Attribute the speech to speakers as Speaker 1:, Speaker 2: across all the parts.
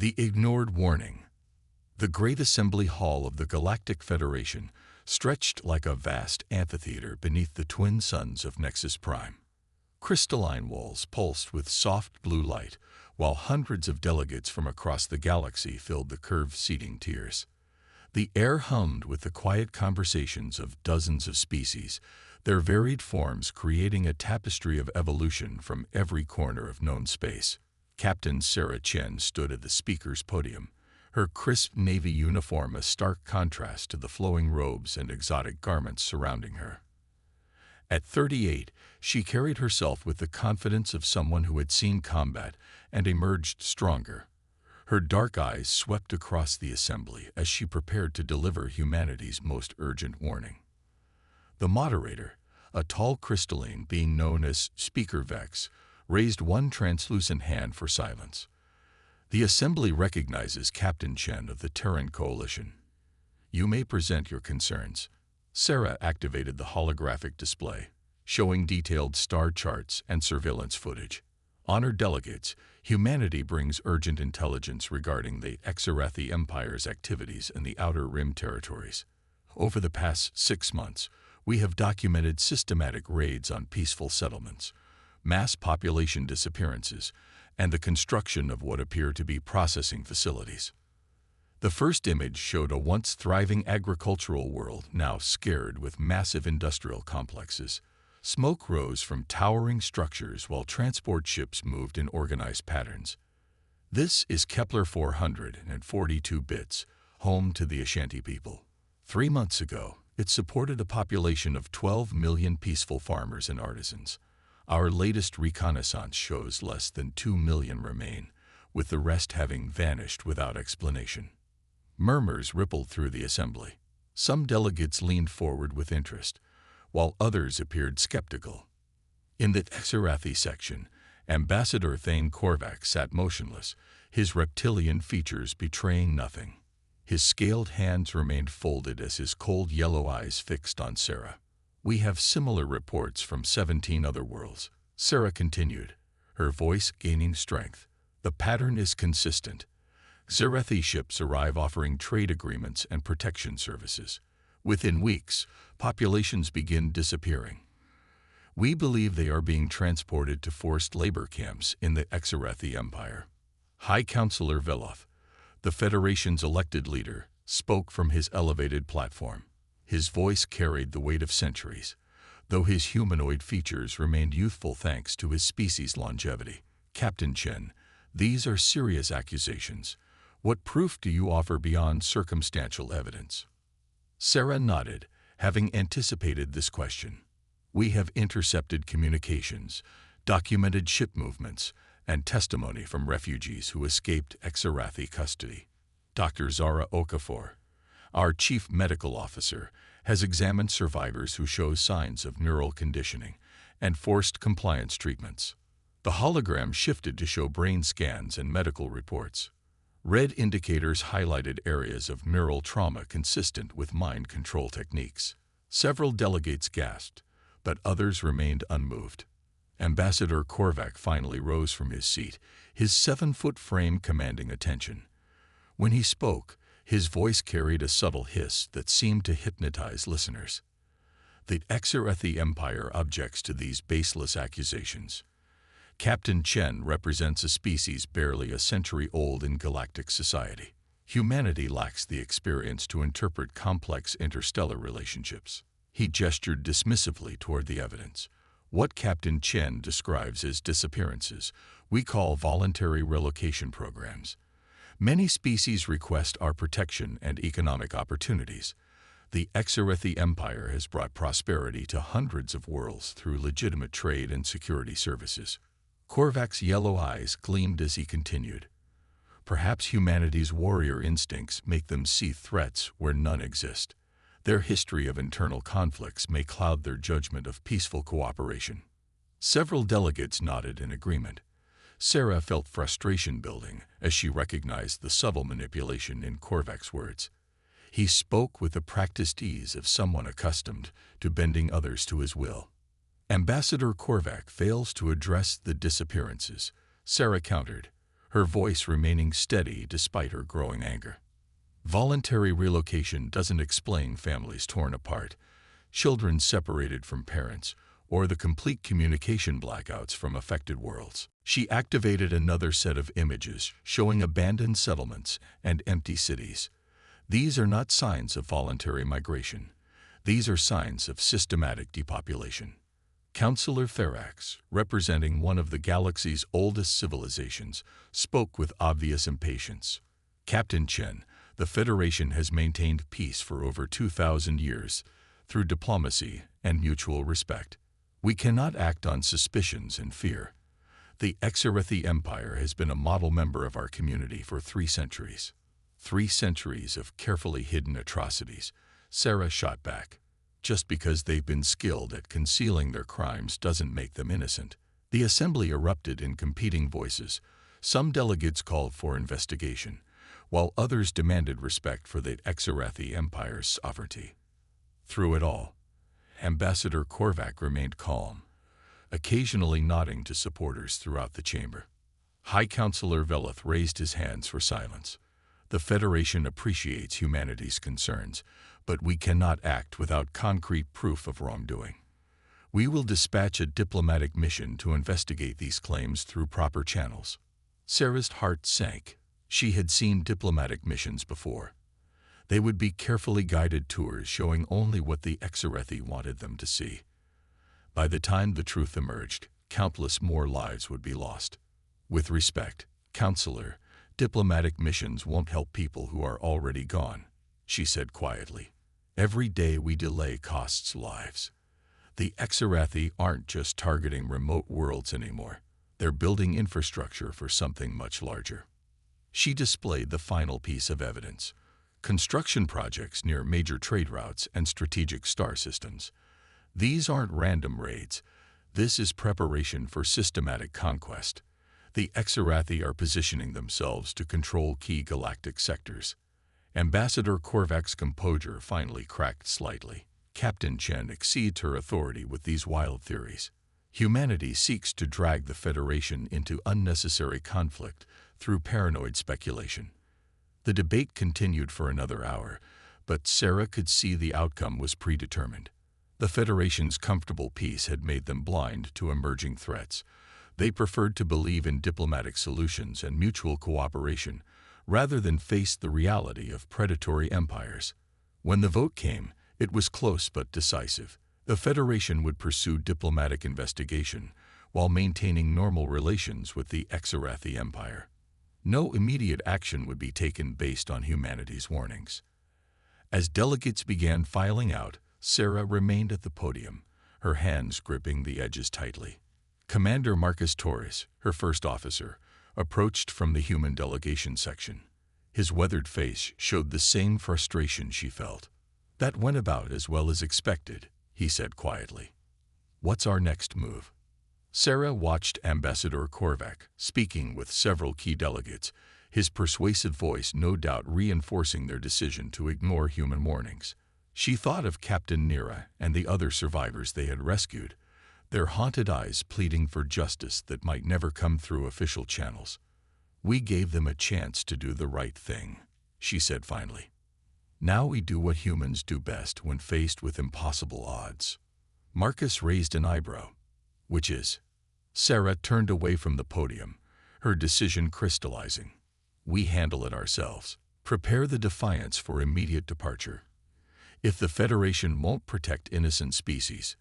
Speaker 1: The ignored warning. The Great Assembly Hall of the Galactic Federation stretched like a vast amphitheater beneath the twin suns of Nexus Prime. Crystalline walls pulsed with soft blue light, while hundreds of delegates from across the galaxy filled the curved seating tiers. The air hummed with the quiet conversations of dozens of species, their varied forms creating a tapestry of evolution from every corner of known space. Captain Sarah Chen stood at the speaker's podium, her crisp navy uniform a stark contrast to the flowing robes and exotic garments surrounding her. At 38, she carried herself with the confidence of someone who had seen combat and emerged stronger. Her dark eyes swept across the assembly as she prepared to deliver humanity's most urgent warning. The moderator, a tall crystalline being known as Speaker Vex, raised one translucent hand for silence. The assembly recognizes Captain Chen of the Terran Coalition. You may present your concerns. Sarah activated the holographic display, showing detailed star charts and surveillance footage. Honored delegates, humanity brings urgent intelligence regarding the Exarathi Empire's activities in the Outer Rim territories. Over the past 6 months, we have documented systematic raids on peaceful settlements, mass population disappearances, and the construction of what appear to be processing facilities. The first image showed a once thriving agricultural world now scared with massive industrial complexes. Smoke rose from towering structures while transport ships moved in organized patterns. This is Kepler 442 bits, home to the Ashanti people. 3 months ago, it supported a population of 12 million peaceful farmers and artisans. Our latest reconnaissance shows less than 2 million remain, with the rest having vanished without explanation. Murmurs rippled through the assembly. Some delegates leaned forward with interest, while others appeared skeptical. In the Exarathi section, Ambassador Thane Korvac sat motionless, his reptilian features betraying nothing. His scaled hands remained folded as his cold yellow eyes fixed on Sarah. We have similar reports from 17 other worlds, Sarah continued, her voice gaining strength. The pattern is consistent. Xerathi ships arrive offering trade agreements and protection services. Within weeks, populations begin disappearing. We believe they are being transported to forced labor camps in the Exarathi Empire. High Counselor Veloth, the Federation's elected leader, spoke from his elevated platform. His voice carried the weight of centuries, though his humanoid features remained youthful thanks to his species' longevity. Captain Chen, these are serious accusations. What proof do you offer beyond circumstantial evidence? Sarah nodded, having anticipated this question. We have intercepted communications, documented ship movements, and testimony from refugees who escaped Exarathi custody. Dr. Zara Okafor, our chief medical officer, has examined survivors who show signs of neural conditioning and forced compliance treatments. The hologram shifted to show brain scans and medical reports. Red indicators highlighted areas of neural trauma consistent with mind control techniques. Several delegates gasped, but others remained unmoved. Ambassador Korvac finally rose from his seat, his 7-foot frame commanding attention. When he spoke, his voice carried a subtle hiss that seemed to hypnotize listeners. The Exarathi Empire objects to these baseless accusations. Captain Chen represents a species barely a century old in galactic society. Humanity lacks the experience to interpret complex interstellar relationships. He gestured dismissively toward the evidence. What Captain Chen describes as disappearances, we call voluntary relocation programs. Many species request our protection and economic opportunities. The Exarathi Empire has brought prosperity to hundreds of worlds through legitimate trade and security services. Korvac's yellow eyes gleamed as he continued. Perhaps humanity's warrior instincts make them see threats where none exist. Their history of internal conflicts may cloud their judgment of peaceful cooperation. Several delegates nodded in agreement. Sarah felt frustration building as she recognized the subtle manipulation in Korvac's words. He spoke with the practiced ease of someone accustomed to bending others to his will. Ambassador Korvac fails to address the disappearances, Sarah countered, her voice remaining steady despite her growing anger. Voluntary relocation doesn't explain families torn apart, children separated from parents, or the complete communication blackouts from affected worlds. She activated another set of images showing abandoned settlements and empty cities. These are not signs of voluntary migration. These are signs of systematic depopulation. Counselor Ferax, representing one of the galaxy's oldest civilizations, spoke with obvious impatience. Captain Chen, the Federation has maintained peace for over 2,000 years through diplomacy and mutual respect. We cannot act on suspicions and fear. The Exarethi Empire has been a model member of our community for 3 centuries. 3 centuries of carefully hidden atrocities, Sarah shot back. Just because they've been skilled at concealing their crimes doesn't make them innocent. The assembly erupted in competing voices. Some delegates called for investigation, while others demanded respect for the Exarethi Empire's sovereignty. Through it all, Ambassador Korvac remained calm, occasionally nodding to supporters throughout the chamber. High Counselor Veleth raised his hands for silence. The Federation appreciates humanity's concerns, but we cannot act without concrete proof of wrongdoing. We will dispatch a diplomatic mission to investigate these claims through proper channels. Sarah's heart sank. She had seen diplomatic missions before. They would be carefully guided tours showing only what the Exarethi wanted them to see. By the time the truth emerged, countless more lives would be lost. With respect, Counselor, diplomatic missions won't help people who are already gone, she said quietly. Every day we delay costs lives. The Exarethi aren't just targeting remote worlds anymore. They're building infrastructure for something much larger. She displayed the final piece of evidence. Construction projects near major trade routes and strategic star systems. These aren't random raids. This is preparation for systematic conquest. The Exarethi are positioning themselves to control key galactic sectors. Ambassador Korvac's composure finally cracked slightly. Captain Chen exceeds her authority with these wild theories. Humanity seeks to drag the Federation into unnecessary conflict through paranoid speculation. The debate continued for another hour, but Sarah could see the outcome was predetermined. The Federation's comfortable peace had made them blind to emerging threats. They preferred to believe in diplomatic solutions and mutual cooperation, rather than face the reality of predatory empires. When the vote came, it was close but decisive. The Federation would pursue diplomatic investigation while maintaining normal relations with the Exarethi Empire. No immediate action would be taken based on humanity's warnings. As delegates began filing out, Sarah remained at the podium, her hands gripping the edges tightly. Commander Marcus Torres, her first officer, approached from the human delegation section. His weathered face showed the same frustration she felt. "That went about as well as expected," he said quietly. "What's our next move?" Sarah watched Ambassador Korvac, speaking with several key delegates, his persuasive voice no doubt reinforcing their decision to ignore human warnings. She thought of Captain Nira and the other survivors they had rescued, their haunted eyes pleading for justice that might never come through official channels. "We gave them a chance to do the right thing," she said finally. "Now we do what humans do best when faced with impossible odds." Marcus raised an eyebrow. "Which is?" Sarah turned away from the podium, her decision crystallizing. "We handle it ourselves. Prepare the Defiance for immediate departure. If the Federation won't protect innocent species,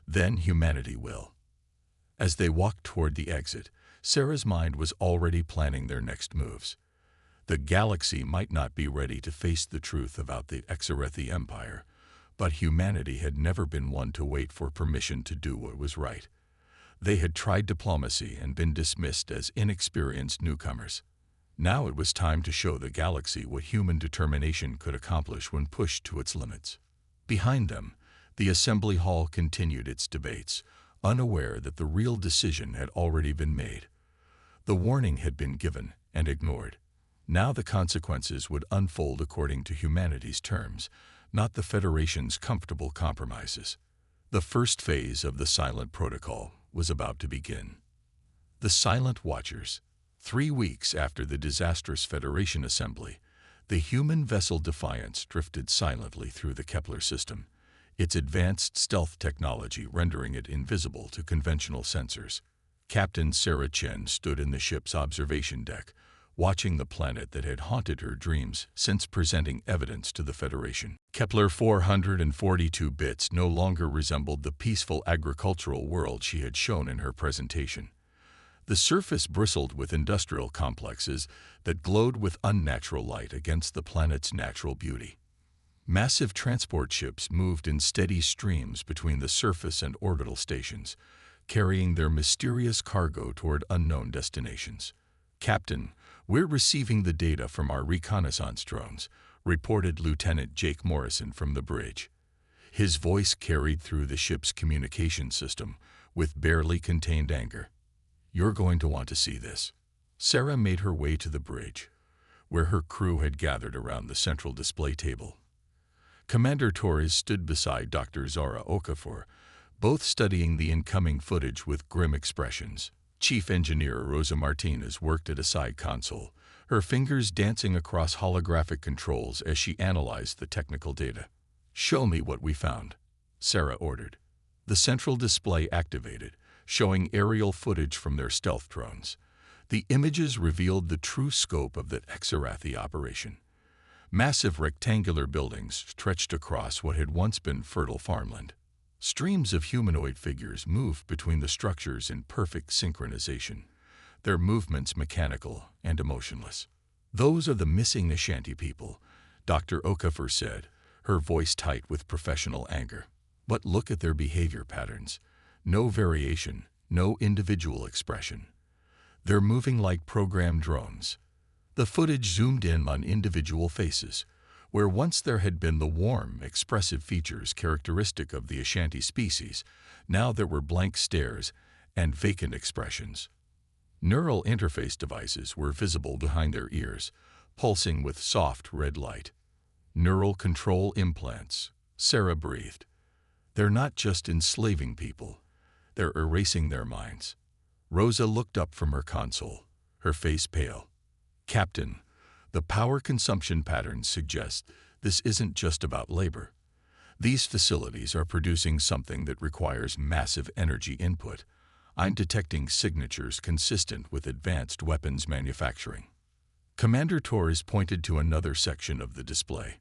Speaker 1: then humanity will." As they walked toward the exit, Sarah's mind was already planning their next moves. The galaxy might not be ready to face the truth about the Exarethi Empire, but humanity had never been one to wait for permission to do what was right. They had tried diplomacy and been dismissed as inexperienced newcomers. Now it was time to show the galaxy what human determination could accomplish when pushed to its limits. Behind them, the assembly hall continued its debates, unaware that the real decision had already been made. The warning had been given and ignored. Now the consequences would unfold according to humanity's terms, not the Federation's comfortable compromises. The first phase of the Silent Protocol was about to begin. The Silent Watchers. 3 weeks after the disastrous Federation assembly, the human vessel Defiance drifted silently through the Kepler system, its advanced stealth technology rendering it invisible to conventional sensors. Captain Sarah Chen stood in the ship's observation deck, watching the planet that had haunted her dreams since presenting evidence to the Federation. Kepler 442 bits no longer resembled the peaceful agricultural world she had shown in her presentation. The surface bristled with industrial complexes that glowed with unnatural light against the planet's natural beauty. Massive transport ships moved in steady streams between the surface and orbital stations, carrying their mysterious cargo toward unknown destinations. "Captain, we're receiving the data from our reconnaissance drones," reported Lieutenant Jake Morrison from the bridge. His voice carried through the ship's communication system with barely contained anger. "You're going to want to see this." Sarah made her way to the bridge, where her crew had gathered around the central display table. Commander Torres stood beside Dr. Zara Okafor, both studying the incoming footage with grim expressions. Chief Engineer Rosa Martinez worked at a side console, her fingers dancing across holographic controls as she analyzed the technical data. "Show me what we found," Sarah ordered. The central display activated, showing aerial footage from their stealth drones. The images revealed the true scope of the Exarathi operation. Massive rectangular buildings stretched across what had once been fertile farmland. Streams of humanoid figures moved between the structures in perfect synchronization, their movements mechanical and emotionless. "Those are the missing Ashanti people," Dr. Okafor said, her voice tight with professional anger. "But look at their behavior patterns. No variation, no individual expression. They're moving like programmed drones." The footage zoomed in on individual faces. Where once there had been the warm, expressive features characteristic of the Ashanti species, now there were blank stares and vacant expressions. Neural interface devices were visible behind their ears, pulsing with soft red light. "Neural control implants," Sarah breathed. "They're not just enslaving people, they're erasing their minds." Rosa looked up from her console, her face pale. "Captain, the power consumption patterns suggest this isn't just about labor. These facilities are producing something that requires massive energy input. I'm detecting signatures consistent with advanced weapons manufacturing." Commander Torres pointed to another section of the display.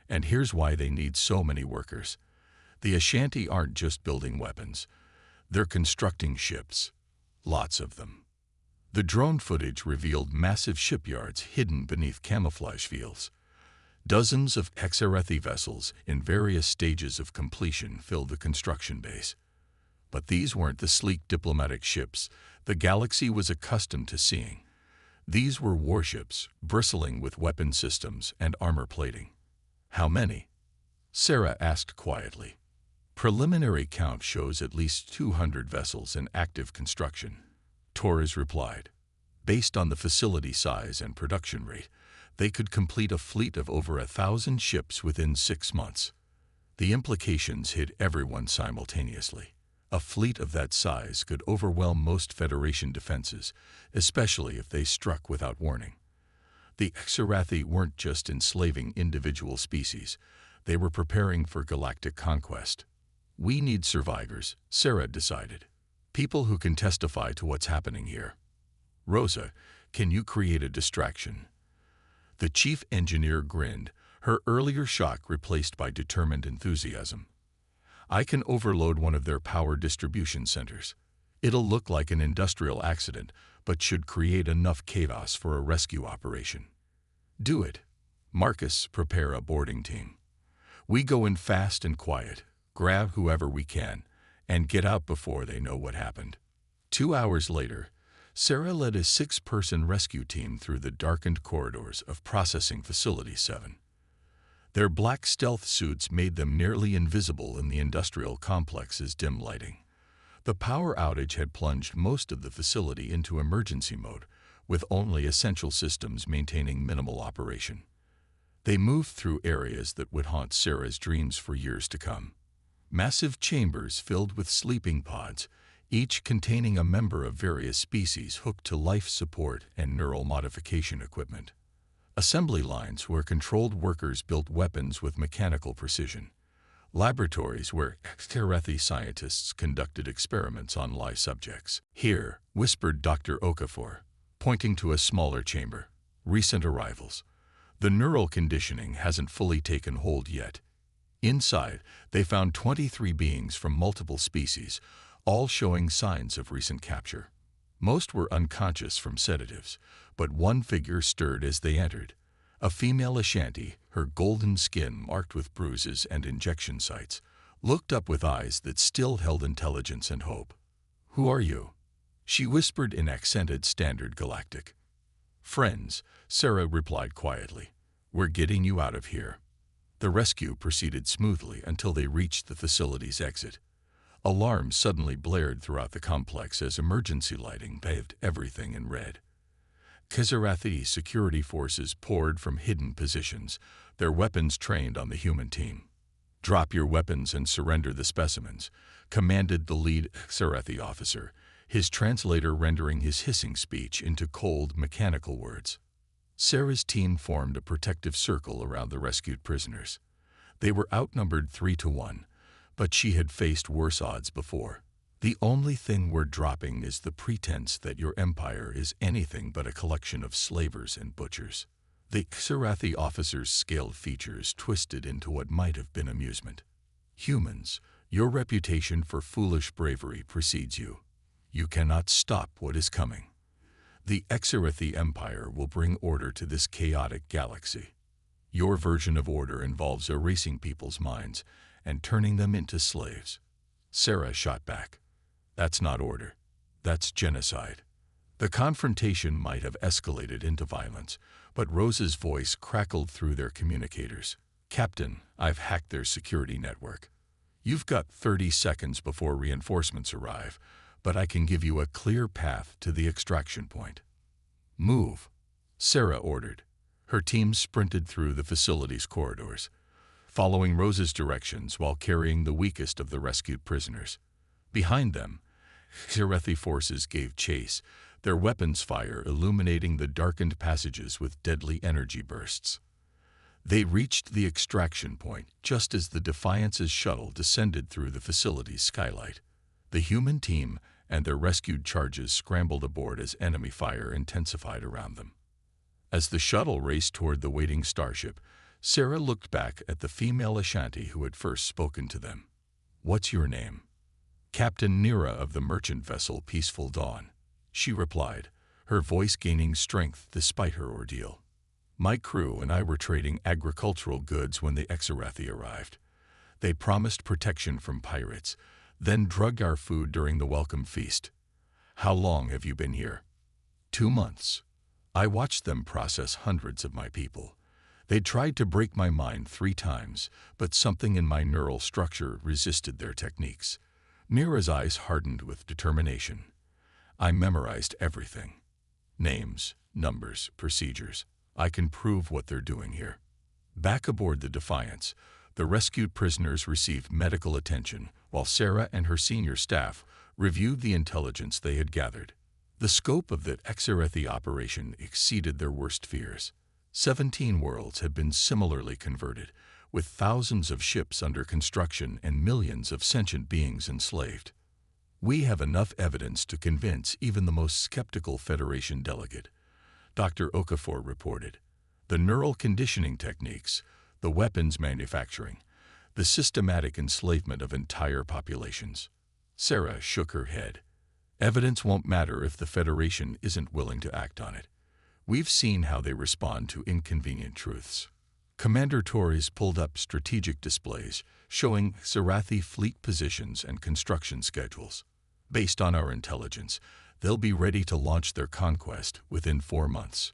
Speaker 1: "And here's why they need so many workers. The Ashanti aren't just building weapons. They're constructing ships. Lots of them." The drone footage revealed massive shipyards hidden beneath camouflage fields. Dozens of Exarathi vessels in various stages of completion filled the construction base. But these weren't the sleek diplomatic ships the galaxy was accustomed to seeing. These were warships, bristling with weapon systems and armor plating. "How many?" Sarah asked quietly. "Preliminary count shows at least 200 vessels in active construction," Torres replied. "Based on the facility size and production rate, they could complete a fleet of over 1,000 ships within 6 months. The implications hit everyone simultaneously. A fleet of that size could overwhelm most Federation defenses, especially if they struck without warning. The Exarathi weren't just enslaving individual species, they were preparing for galactic conquest. We need survivors," Sarah decided. "People who can testify to what's happening here. Rosa, can you create a distraction?" The chief engineer grinned, her earlier shock replaced by determined enthusiasm. "I can overload one of their power distribution centers. It'll look like an industrial accident, but should create enough chaos for a rescue operation." "Do it. Marcus, prepare a boarding team. We go in fast and quiet, grab whoever we can, and get out before they know what happened." 2 hours later, Sarah led a 6-person rescue team through the darkened corridors of Processing Facility 7. Their black stealth suits made them nearly invisible in the industrial complex's dim lighting. The power outage had plunged most of the facility into emergency mode, with only essential systems maintaining minimal operation. They moved through areas that would haunt Sarah's dreams for years to come. Massive chambers filled with sleeping pods, each containing a member of various species hooked to life support and neural modification equipment. Assembly lines where controlled workers built weapons with mechanical precision. Laboratories where HFY scientists conducted experiments on live subjects. Here, whispered Dr. Okafor, pointing to a smaller chamber. Recent arrivals. The neural conditioning hasn't fully taken hold yet. Inside, they found 23 beings from multiple species, all showing signs of recent capture. Most were unconscious from sedatives, but one figure stirred as they entered. A female Ashanti, her golden skin marked with bruises and injection sites, looked up with eyes that still held intelligence and hope. "Who are you?" she whispered in accented Standard Galactic. "Friends," Sarah replied quietly. "We're getting you out of here." The rescue proceeded smoothly until they reached the facility's exit. Alarms suddenly blared throughout the complex as emergency lighting bathed everything in red. Xerathi security forces poured from hidden positions, their weapons trained on the human team. "Drop your weapons and surrender the specimens," commanded the lead Xerathi officer, his translator rendering his hissing speech into cold, mechanical words. Sarah's team formed a protective circle around the rescued prisoners. They were outnumbered 3-1, but she had faced worse odds before. "The only thing we're dropping is the pretense that your empire is anything but a collection of slavers and butchers." The Xerathi officer's scaled features twisted into what might have been amusement. "Humans, your reputation for foolish bravery precedes you. You cannot stop what is coming. The Xerathi Empire will bring order to this chaotic galaxy. Your version of order involves erasing people's minds and turning them into slaves." Sarah shot back. "That's not order. That's genocide." The confrontation might have escalated into violence, but Rose's voice crackled through their communicators. "Captain, I've hacked their security network. You've got 30 seconds before reinforcements arrive, but I can give you a clear path to the extraction point." "Move," Sarah ordered. Her team sprinted through the facility's corridors, following Rose's directions while carrying the weakest of the rescued prisoners. Behind them, Xerathi forces gave chase, their weapons fire illuminating the darkened passages with deadly energy bursts. They reached the extraction point just as the Defiance's shuttle descended through the facility's skylight. The human team and their rescued charges scrambled aboard as enemy fire intensified around them. As the shuttle raced toward the waiting starship, Sarah looked back at the female Ashanti who had first spoken to them. "What's your name?" "Captain Nira of the merchant vessel Peaceful Dawn," she replied, her voice gaining strength despite her ordeal. "My crew and I were trading agricultural goods when the Xerathi arrived. They promised protection from pirates, then drugged our food during the welcome feast. How long have you been here?" 2 months. I watched them process hundreds of my people. They tried to break my mind 3 times, but something in my neural structure resisted their techniques." Nira's eyes hardened with determination. "I memorized everything. Names, numbers, procedures. I can prove what they're doing here." Back aboard the Defiance, the rescued prisoners received medical attention, while Sarah and her senior staff reviewed the intelligence they had gathered. The scope of the Xerathi operation exceeded their worst fears. 17 worlds had been similarly converted, with thousands of ships under construction and millions of sentient beings enslaved. "We have enough evidence to convince even the most skeptical Federation delegate," Dr. Okafor reported. "The neural conditioning techniques, the weapons manufacturing, the systematic enslavement of entire populations." Sarah shook her head. "Evidence won't matter if the Federation isn't willing to act on it. We've seen how they respond to inconvenient truths." Commander Torres pulled up strategic displays showing Xerathi fleet positions and construction schedules. "Based on our intelligence, they'll be ready to launch their conquest within 4 months.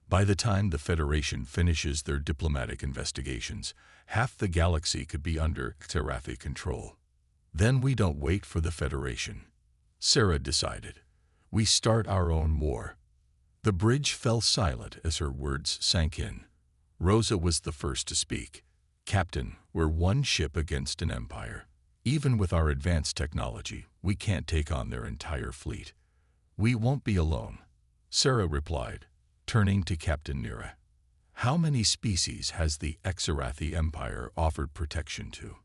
Speaker 1: By the time the Federation finishes their diplomatic investigations, half the galaxy could be under Xerathi control. Then we don't wait for the Federation," Sarah decided. "We start our own war." The bridge fell silent as her words sank in. Rosa was the first to speak. "Captain, we're one ship against an empire. Even with our advanced technology, We can't take on their entire fleet. We won't be alone, Sarah replied, turning to Captain Nira. How many species has the Exarathi Empire offered protection to?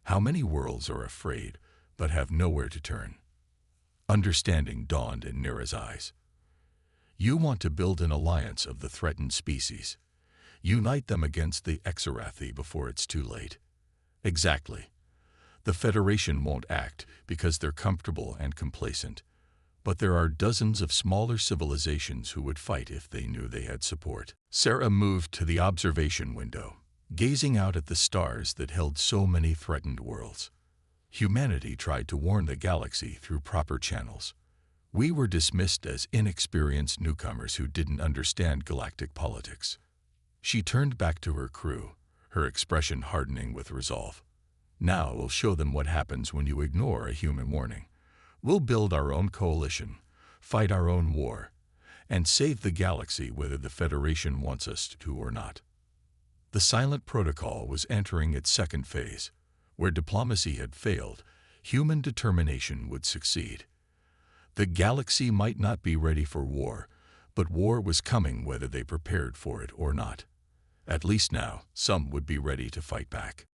Speaker 1: How many worlds are afraid but have nowhere to turn? Understanding dawned in Nira's eyes. You want to build an alliance of the threatened species. Unite them against the Exarathi before it's too late. Exactly. The Federation won't act because they're comfortable and complacent, but there are dozens of smaller civilizations who would fight if they knew they had support. Sarah moved to the observation window, gazing out at the stars that held so many threatened worlds. Humanity tried to warn the galaxy through proper channels. We were dismissed as inexperienced newcomers who didn't understand galactic politics. She turned back to her crew, her expression hardening with resolve. Now we'll show them what happens when you ignore a human warning. We'll build our own coalition, fight our own war, and save the galaxy whether the Federation wants us to or not. The silent protocol was entering its second phase. Where diplomacy had failed, human determination would succeed. The galaxy might not be ready for war, but war was coming whether they prepared for it or not. At least now, some would be ready to fight back.